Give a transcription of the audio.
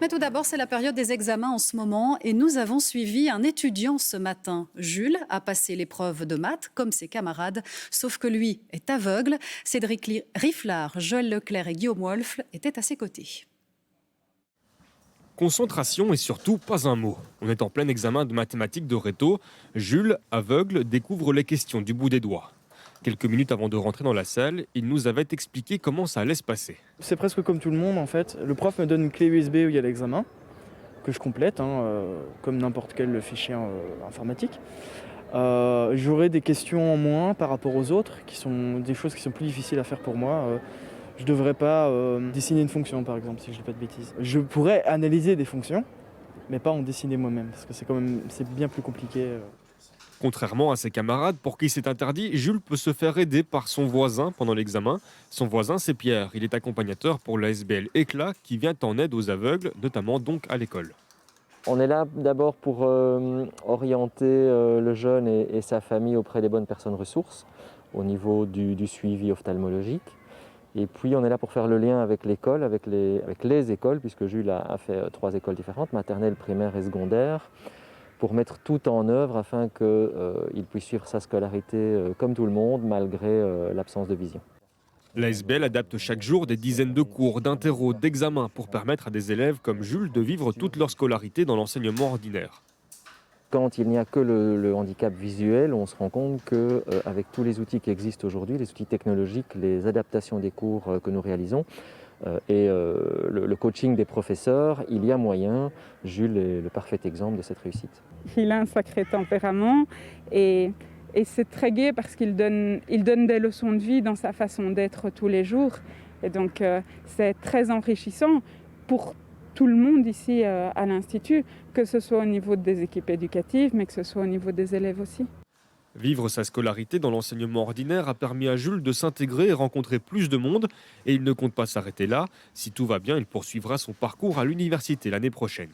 Mais tout d'abord, c'est la période des examens en ce moment et nous avons suivi un étudiant ce matin. Jules a passé l'épreuve de maths comme ses camarades, sauf que lui est aveugle. Cédric Rifflard, Joël Leclerc et Guillaume Wolf étaient à ses côtés. Concentration et surtout pas un mot. On est en plein examen de mathématiques de réto. Jules, aveugle, découvre les questions du bout des doigts. Quelques minutes avant de rentrer dans la salle, il nous avait expliqué comment ça allait se passer. C'est presque comme tout le monde en fait. Le prof me donne une clé USB où il y a l'examen, que je complète, comme n'importe quel fichier informatique. J'aurai des questions en moins par rapport aux autres, qui sont des choses qui sont plus difficiles à faire pour moi. Je ne devrais pas dessiner une fonction par exemple, si je ne dis pas de bêtises. Je pourrais analyser des fonctions, mais pas en dessiner moi-même, parce que c'est bien plus compliqué. Contrairement à ses camarades pour qui c'est interdit, Jules peut se faire aider par son voisin pendant l'examen. Son voisin, c'est Pierre. Il est accompagnateur pour l'ASBL Éclat qui vient en aide aux aveugles, notamment donc à l'école. On est là d'abord pour orienter le jeune et sa famille auprès des bonnes personnes ressources au niveau du suivi ophtalmologique. Et puis on est là pour faire le lien avec l'école, avec les écoles, puisque Jules a fait 3 écoles différentes, maternelle, primaire et secondaire, pour mettre tout en œuvre afin qu'il puisse suivre sa scolarité comme tout le monde, malgré l'absence de vision. L'ASBL adapte chaque jour des dizaines de cours, d'interros, d'examens pour permettre à des élèves comme Jules de vivre toute leur scolarité dans l'enseignement ordinaire. Quand il n'y a que le handicap visuel, on se rend compte qu'avec tous les outils qui existent aujourd'hui, les outils technologiques, les adaptations des cours que nous réalisons et le coaching des professeurs, il y a moyen. Jules est le parfait exemple de cette réussite. Il a un sacré tempérament et c'est très gai parce qu'il donne des leçons de vie dans sa façon d'être tous les jours. Et donc c'est très enrichissant pour tout le monde ici à l'Institut, que ce soit au niveau des équipes éducatives, mais que ce soit au niveau des élèves aussi. Vivre sa scolarité dans l'enseignement ordinaire a permis à Jules de s'intégrer et rencontrer plus de monde. Et il ne compte pas s'arrêter là. Si tout va bien, il poursuivra son parcours à l'université l'année prochaine.